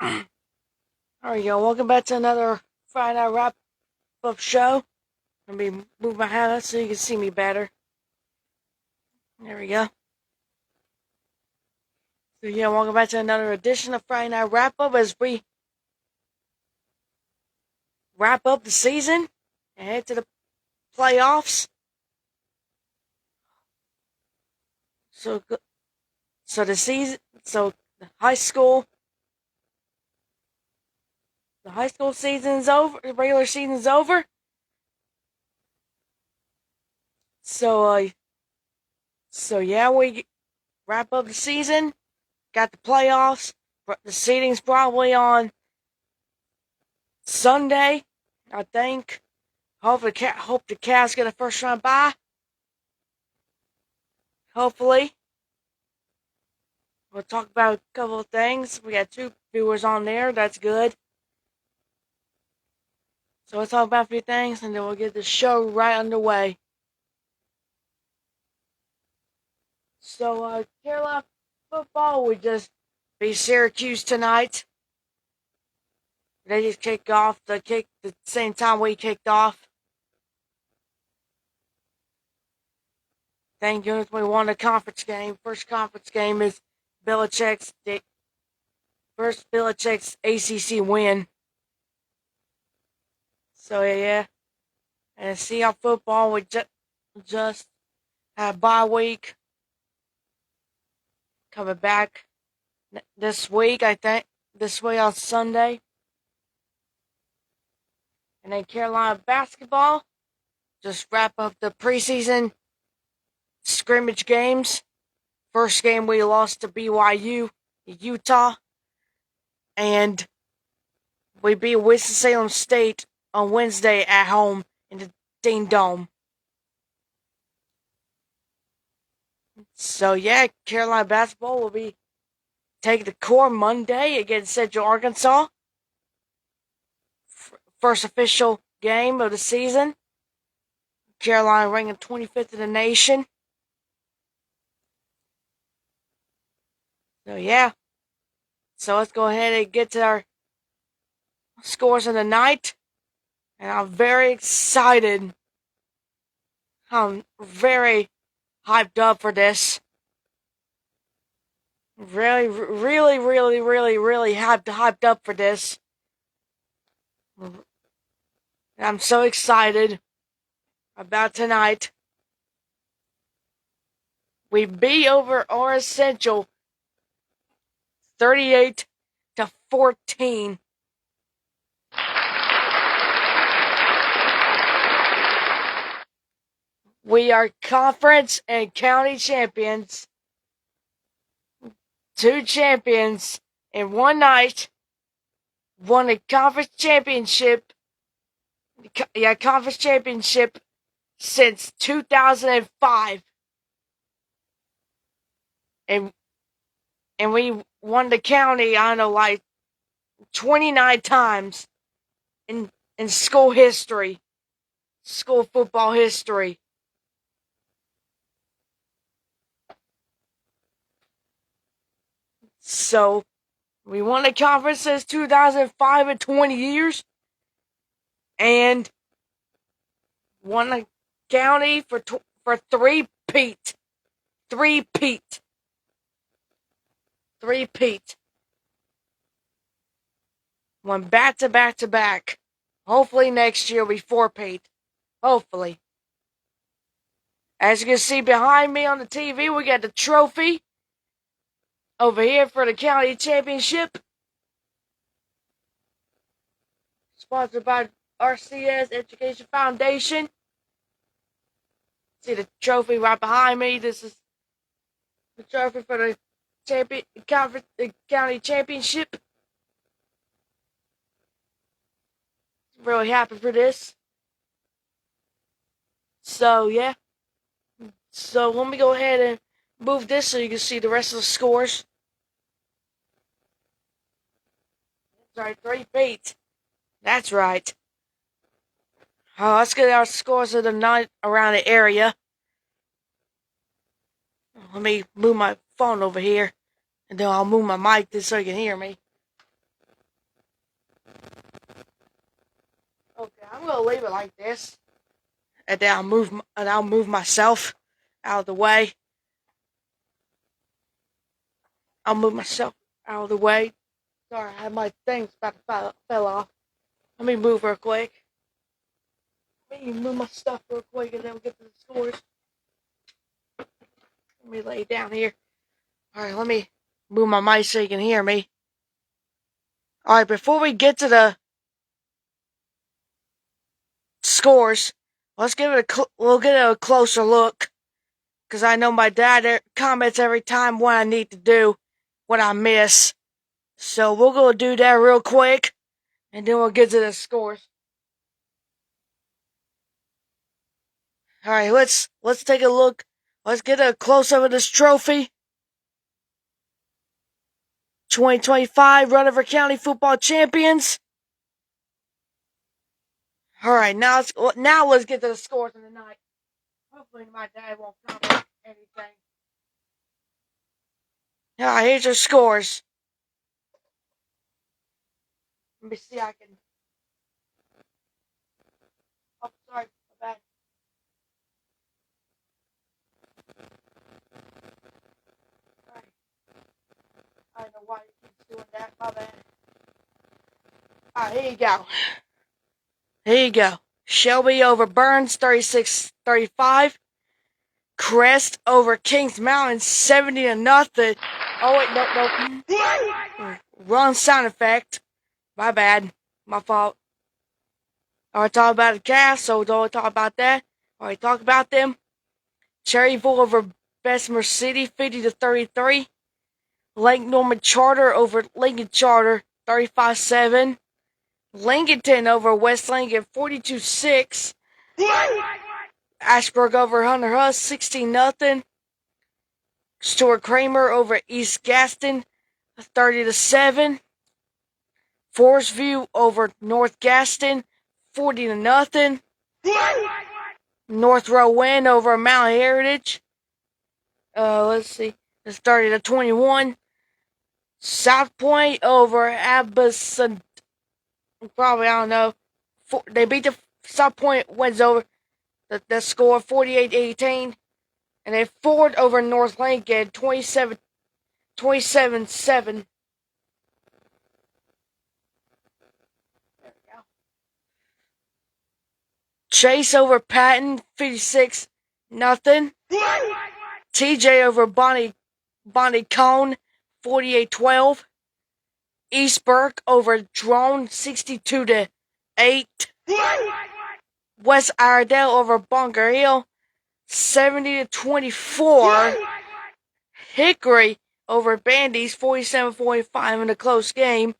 Alright, y'all, welcome back to another Friday Night Wrap Up show. Let me move my hat up so you can see me better. There we go. So, yeah, welcome back to another edition of Friday Night Wrap Up as we wrap up the season and head to the playoffs. So, the season, the high school season's over, the regular season's over. So, yeah, we wrap up the season, got the playoffs. The seeding's probably on Sunday, I think. Hope the Cavs get a first round bye. Hopefully. We'll talk about a couple of things. We got 2 viewers on there. That's good. So let's talk about a few things and then we'll get the show right underway. So, Carolina football would just beat Syracuse tonight. They just kicked off the same time we kicked off. Thank goodness we won the conference game. First conference game is Belichick's ACC win. So yeah, and Seattle football we just had a bye week. Coming back this week, I think. This week on Sunday. And then Carolina basketball just wrap up the preseason scrimmage games. First game we lost to BYU, Utah. And we beat Winston-Salem State on Wednesday at home in the Dean Dome. So yeah, Carolina basketball will be taking the court Monday against Central Arkansas. First official game of the season. Carolina ranking 25th in the nation. So yeah. So let's go ahead and get to our scores of the night. And I'm very excited. I'm very hyped up for this. Really hyped up for this. I'm so excited about tonight. We beat over Aura Central 38-14. We are conference and county champions. 2 champions in one night. Won a conference championship. Conference championship since 2005. And we won the county, I don't know, like 29 times in school history. School football history. So, we won the conference since 2005 in 20 years. And won the county for 3-peat. 3-peat. 3-peat. Won back to back to back. Hopefully next year will be 4-peat. Hopefully. As you can see behind me on the TV, we got the trophy over here for the county championship. Sponsored by RCS Education Foundation. See the trophy right behind me. This is the trophy for the county championship. Really happy for this. So yeah. So let me go ahead and move this so you can see the rest of the scores. Sorry, 3-peat. That's right. Let's get our scores of the night around the area. Let me move my phone over here. And then I'll move my mic so you can hear me. Okay, I'm gonna leave it like this, and then I'll move myself out of the way. I'll move myself out of the way. Sorry, I had my things about to fell off. Let me move real quick. Let me move my stuff real quick, and then we'll get to the scores. Let me lay down here. All right, let me move my mic so you can hear me. All right, before we get to the scores, we'll get a closer look, because I know my dad comments every time what I need to do, what I miss. So we'll go do that real quick, and then we'll get to the scores. All right, let's take a look. Let's get a close up of this trophy. 2025 Rutherford County Football Champions. All right, now let's get to the scores of the night. Hopefully my dad won't comment anything. All right, here's your scores. Let me see. I can. Oh, sorry, my bad. All right. I don't know why he keeps doing that. My bad. All right, here you go. Here you go. Shelby over Burns, 36-35. Crest over Kings Mountain, 70-0. Oh wait, no. Wrong sound effect. My bad. My fault. Alright, talk about the cast, so don't talk about that. Alright, talk about them. Cherryville over Bessemer City, 50-33. Lake Norman Charter over Lincoln Charter, 35-7. Lincolnton over West Lincoln, 42-6. Ashburg over Hunter Huss, 16-0. Stuart Kramer over East Gaston, 30-7. Forest View over North Gaston, 40-0. North Rowan over Mount Heritage. Let's see. It's 30-21. South Point over Abbotsford. Probably, I don't know. They beat the South Point wins over the score 48-18. And then Ford over North Lincoln 27-7. There we go. Chase over Patton 56-0. TJ over Bonnie Cone 48-12. East Burke over Drone 62-8. West Iredell over Bunker Hill 70-24. Hickory over Bandy's 47-45 in a close game.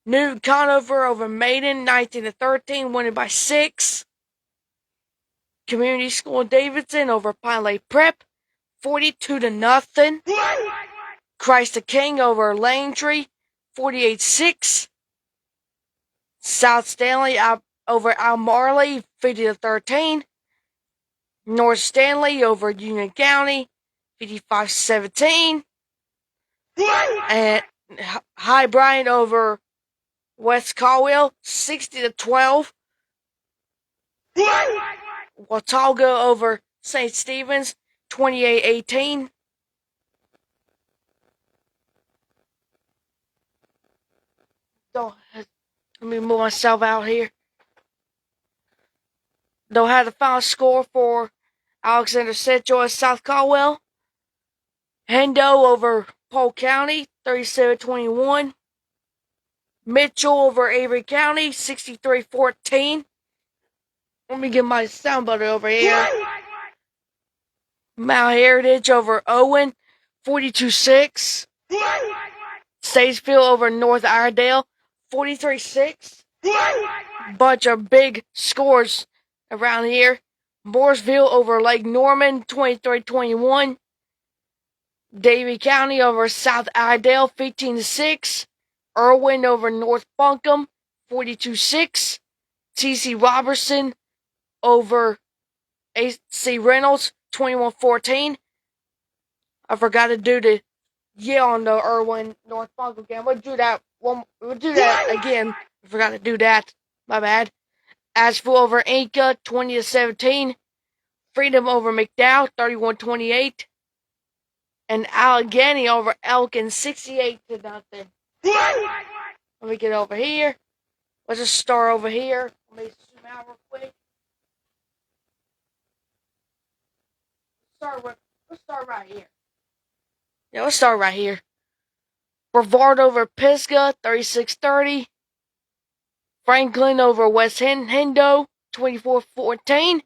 Newton Conover over Maiden 19-13, winning by 6. Community School Davidson over Pine Lake Prep 42-0. Christ the King over Langtree 48-6. South Stanley over Almarley 50-13. North Stanley over Union County 55-17. And High Bryant over West Caldwell 60-12. Watauga over St. Stephen's 28-18. Let me move myself out here. They'll have the final score for Alexander St. Joe South Caldwell. Hendo over Polk County 37-21. Mitchell over Avery County 63-14. Let me get my sound butter over here. Mount Heritage over Owen 42-6. Statesville over North Iredale 43-6. Bunch of big scores around here. Mooresville over Lake Norman 23-21. Davie County over South Iredale 15-6. Irwin over North Buncombe 42-6. TC Robertson over AC Reynolds 21-14. I forgot to do the on the Irwin North Buncombe game. We'll do that again. I forgot to do that. My bad. Asheville over Inca, 20-17. Freedom over McDowell, 31-28. And Allegheny over Elkin, 68-0. Let me get over here. Let's just start over here. Let me zoom out real quick. Let's start right here. Yeah, let's start right here. Brevard over Pisgah, 36-30. Franklin over West Hendo, 24-14.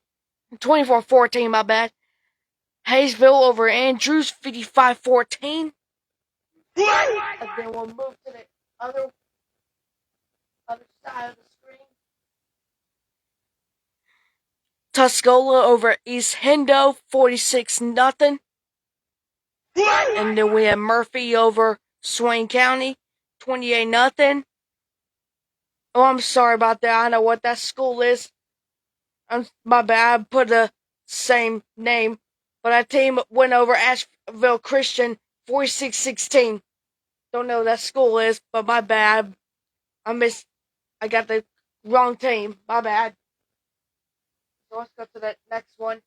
24-14, my bad. Hayesville over Andrews, 55-14. And then we'll move to the other side of the screen. Tuscola over East Hendo, 46-0. And then we have Murphy over Swain County, 28-0. Oh, I'm sorry about that. I know what that school is. My bad. I put the same name. But that team went over Asheville Christian, 46-16. Don't know what that school is, but my bad. I got the wrong team. My bad. So let's go to the next one.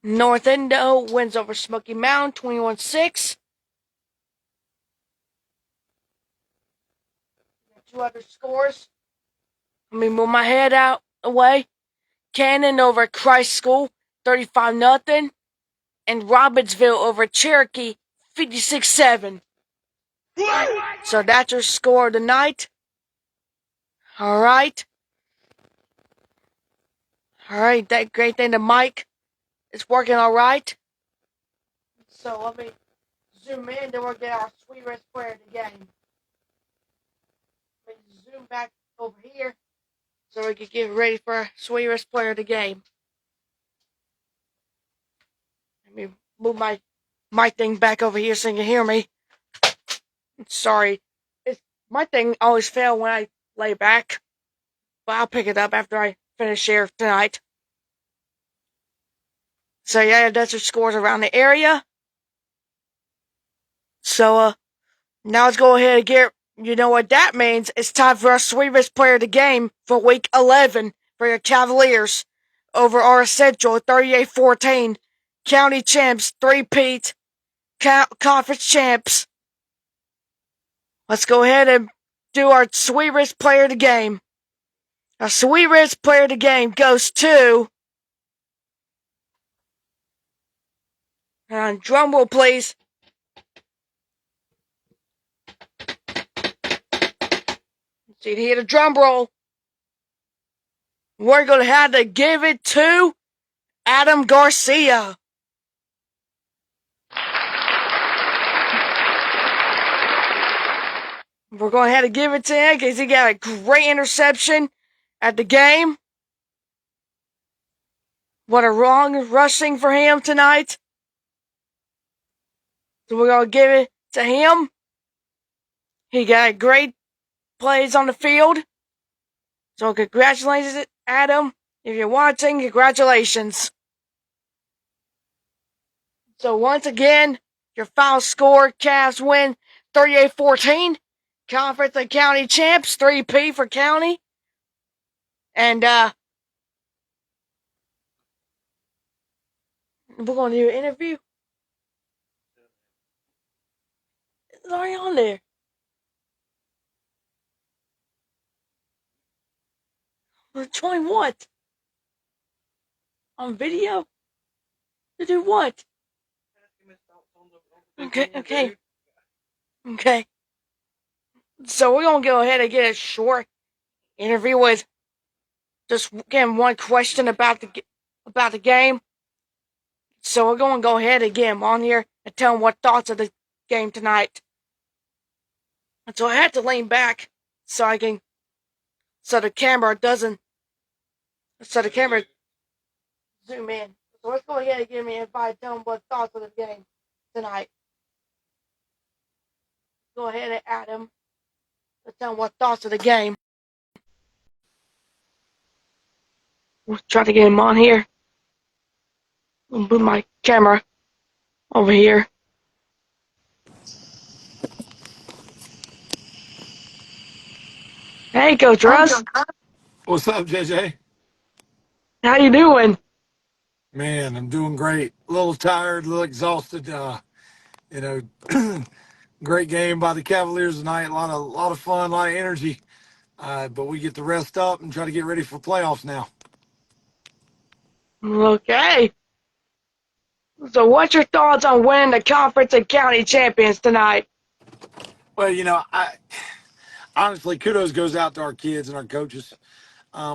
North Endo wins over Smoky Mountain, 21-6. Two other scores. Let me move my head out away. Cannon over Christ School, 35-0. And Robbinsville over Cherokee, 56-7. So that's your score tonight. Alright. Alright, that great thing. The mic is working alright. So let me zoom in, then we'll get our sweetest player of the game. Let me zoom back over here so we can get ready for our sweetest player of the game. Let me move my mic thing back over here so you can hear me. Sorry. My thing always fails when I lay back. But I'll pick it up after I finish here tonight. So yeah, that's your scores around the area. So now let's go ahead and get, you know what that means. It's time for our sweetest player of the game for week 11 for your Cavaliers over our Central, 38-14. County champs, three-peat, conference champs. Let's go ahead and do our sweetest player of the game. Our sweetest player of the game goes to, drum roll please. So you hear the drum roll. We're going to have to give it to Adam Garcia. We're going to have to give it to him because he got a great interception at the game. What a wrong rushing for him tonight. So we're going to give it to him. He got great plays on the field. So congratulations, Adam. If you're watching, congratulations. So once again, your final score, Cavs win 38-14. Conference and county champs, 3P for county. And we're going to do an interview. It's already on there. Join what? On video? To do what? Okay. So we're going to go ahead and get a short interview with just getting one question about the game. So we're going to go ahead and get him on here and tell him what thoughts of the game tonight. And so I had to lean back so the camera zoom in. So let's go ahead and give me and tell him what thoughts of the game tonight. Go ahead and add him. Let's tell him what thoughts of the game. We'll try to get him on here. I'll move my camera over here. Hey, Coach Russ. What's up, JJ? How you doing? Man, I'm doing great. A little tired, a little exhausted. You know, great game by the Cavaliers tonight. A lot of fun, a lot of energy. But we get to rest up and try to get ready for playoffs now. Okay. So what's your thoughts on winning the conference and county champions tonight? Well, I honestly kudos goes out to our kids and our coaches.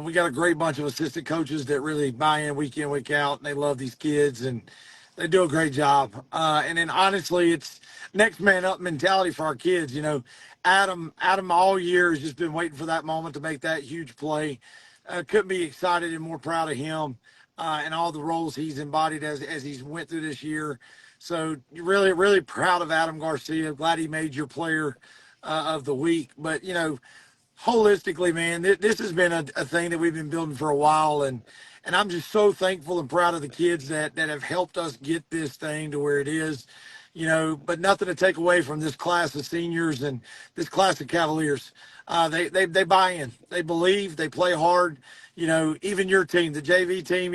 We got a great bunch of assistant coaches that really buy in, week out, and they love these kids and they do a great job. And then honestly, it's next man up mentality for our kids. Adam all year has just been waiting for that moment to make that huge play. Couldn't be excited and more proud of him and all the roles he's embodied as he's went through this year. So really, really proud of Adam Garcia. Glad he made your player of the week. But holistically, man, this has been a thing that we've been building for a while, and I'm just so thankful and proud of the kids that have helped us get this thing to where it is. But nothing to take away from this class of seniors and this class of Cavaliers. They buy in, they believe, they play hard. Even your team, the JV team,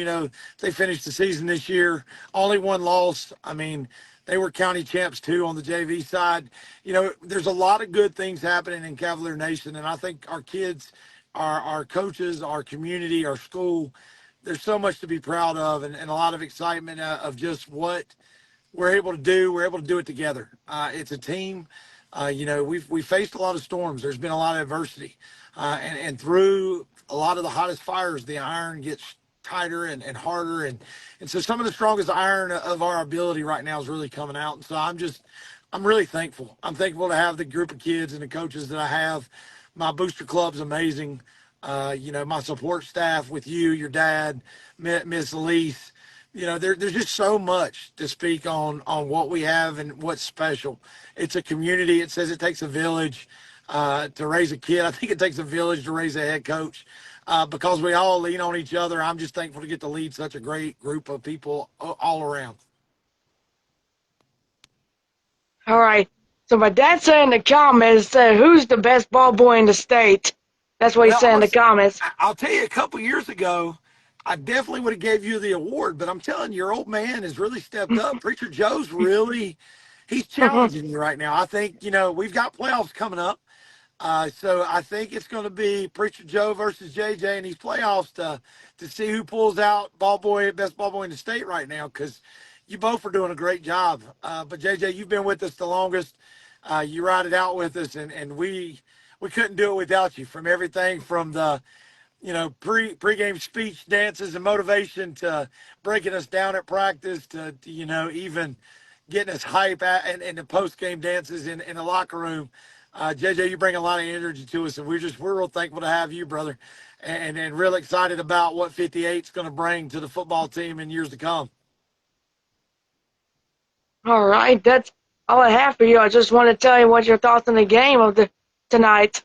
they finished the season this year, only one loss. I mean, they were county champs too on the JV side. There's a lot of good things happening in Cavalier Nation, and I think our kids, our coaches, our community, our school, there's so much to be proud of, and a lot of excitement of just what we're able to do. We're able to do it together. It's a team. We've faced a lot of storms. There's been a lot of adversity, and through a lot of the hottest fires, the iron gets tighter and harder, and so some of the strongest iron of our ability right now is really coming out. And so I'm really thankful. I'm thankful to have the group of kids and the coaches that I have. My booster club's amazing. My support staff with you, your dad, Miss Elise. There's just so much to speak on what we have and what's special. It's a community. It says it takes a village to raise a kid. I think it takes a village to raise a head coach because we all lean on each other. I'm just thankful to get to lead such a great group of people all around. All right. So my dad said in the comments, who's the best ball boy in the state? That's what he Well, said in the comments. I'll tell you, a couple years ago, I definitely would have gave you the award, but I'm telling you, your old man has really stepped up. Preacher Joe's really, he's challenging you right now. I think, we've got playoffs coming up. So I think it's going to be Preacher Joe versus JJ in these playoffs to see who pulls out best ball boy in the state right now, because you both are doing a great job. But JJ, you've been with us the longest. You ride it out with us, and we couldn't do it without you. From everything from the pregame speech, dances, and motivation to breaking us down at practice to even getting us hype and the postgame dances in the locker room. JJ, you bring a lot of energy to us, and we're real thankful to have you, brother, and real excited about what 58 is going to bring to the football team in years to come. All right. That's all I have for you. I just want to tell you what your thoughts on the game of the tonight.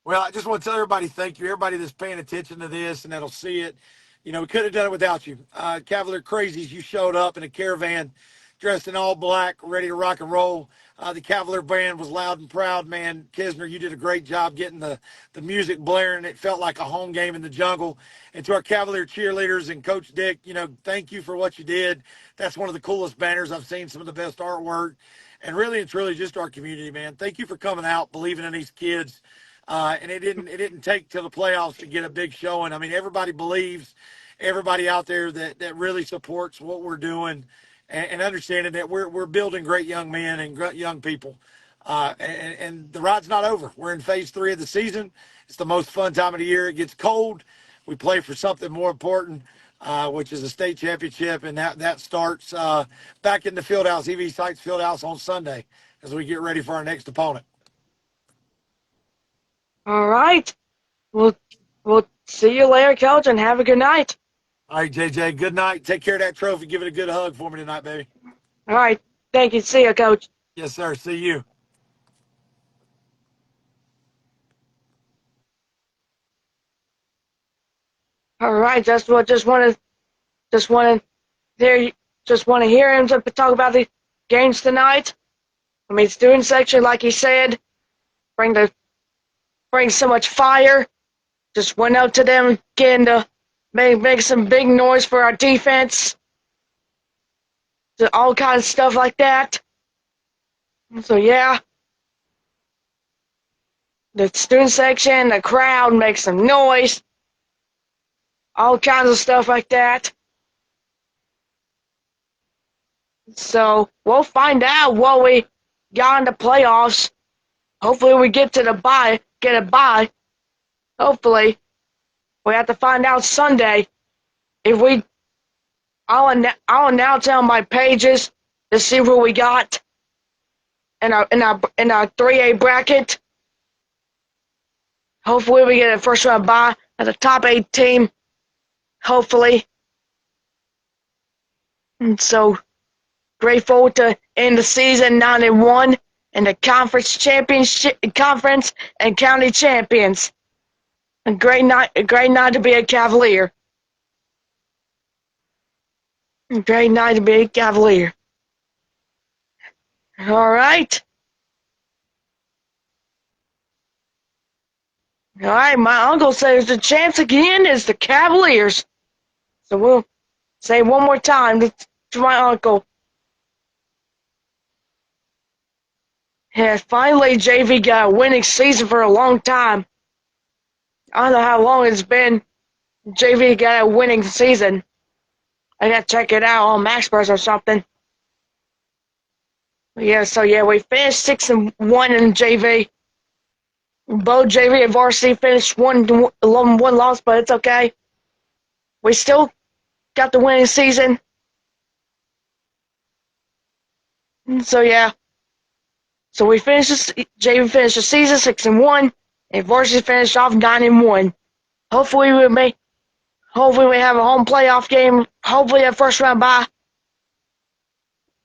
Well, I just want to tell everybody thank you, everybody that's paying attention to this and that'll see it. We could have done it without you. Cavalier Crazies, you showed up in a caravan dressed in all black, ready to rock and roll. The Cavalier band was loud and proud, man. Kisner, you did a great job getting the music blaring. It felt like a home game in the jungle. And to our Cavalier cheerleaders and Coach Dick, thank you for what you did. That's one of the coolest banners I've seen, some of the best artwork. And really and truly just our community, man. Thank you for coming out, believing in these kids. And it didn't take till the playoffs to get a big showing. I mean, everybody believes, everybody out there that really supports what we're doing, and understanding that we're building great young men and great young people. And the ride's not over. We're in phase 3 of the season. It's the most fun time of the year. It gets cold. We play for something more important, which is a state championship, and that starts back in the Fieldhouse, EV Sites Fieldhouse on Sunday as we get ready for our next opponent. All right. We'll see you later, Coach, and have a good night. All right, JJ, good night. Take care of that trophy. Give it a good hug for me tonight, baby. All right. Thank you. See you, Coach. Yes, sir. See you. All right. Just want to hear him to talk about the games tonight. I mean, student section, like he said, bring the bring so much fire. Just went out to them again to make some big noise for our defense. All kinds of stuff like that. So yeah, the student section, the crowd makes some noise. All kinds of stuff like that. So we'll find out what we got in the playoffs. Hopefully we get a bye. Hopefully. We have to find out Sunday. I'll announce on my pages to see who we got in our 3A bracket. Hopefully we get a first round bye as a top 8 team. Hopefully. And so grateful to end the season 9-1 and the conference and county champions. A great night to be a Cavalier. A great night to be a Cavalier. All right. All right, my uncle says the chance again is the Cavaliers. So we'll say one more time to my uncle. Yeah, finally JV got a winning season for a long time. I don't know how long it's been. JV got a winning season. I gotta check it out on MaxPress or something. Yeah, so yeah, we finished 6-1 in JV. Both JV and varsity finished 1 loss, but it's okay. We still got the winning season. So yeah. So JV finished the season 6-1, and varsity finished off 9-1. Hopefully we have a home playoff game. Hopefully a first round bye.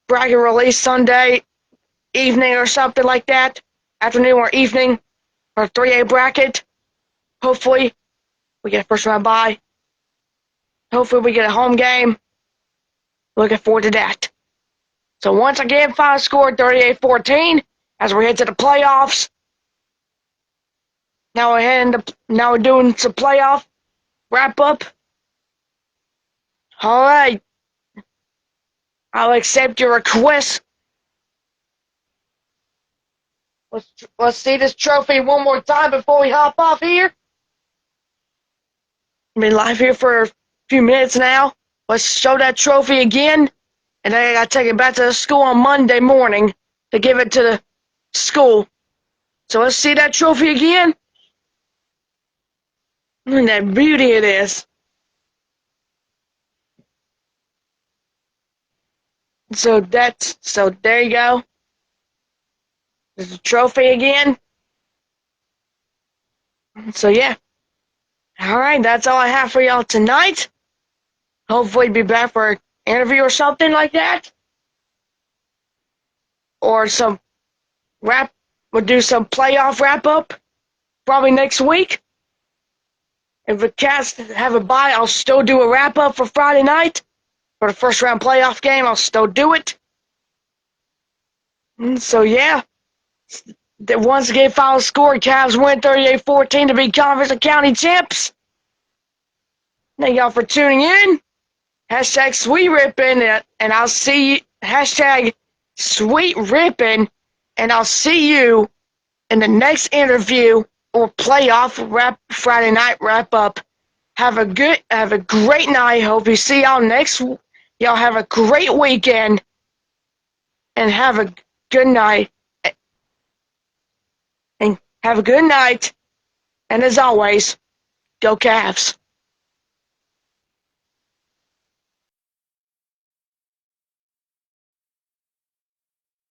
Bracket release Sunday evening or something like that. Afternoon or evening for 3A bracket. Hopefully we get a first round bye. Hopefully we get a home game. Looking forward to that. So once again, final score 38-14 as we head to the playoffs. Now we're doing some playoff wrap up. All right. I'll accept your request. Let's see this trophy one more time before we hop off here. I've been live here for a few minutes now. Let's show that trophy again. And then I gotta take it back to the school on Monday morning to give it to the school. So let's see that trophy again. Look at that beauty it is. So there you go. There's a trophy again. So yeah. Alright, that's all I have for y'all tonight. Hopefully be back for an interview or something like that. Or we'll do some playoff wrap up probably next week. If the Cats have a bye, I'll still do a wrap up for Friday night. For the first round playoff game, I'll still do it. So yeah. The once again final score, Cavs win 38-14 to be conference and county champs. Thank y'all for tuning in. Hashtag Sweet Rippin', and I'll see you. Hashtag Sweet Rippin', and I'll see you in the next interview or playoff Friday night wrap up. Have a great night. Hope you see y'all next. Y'all have a great weekend, and have a good night. And have a good night. And as always, go Cavs.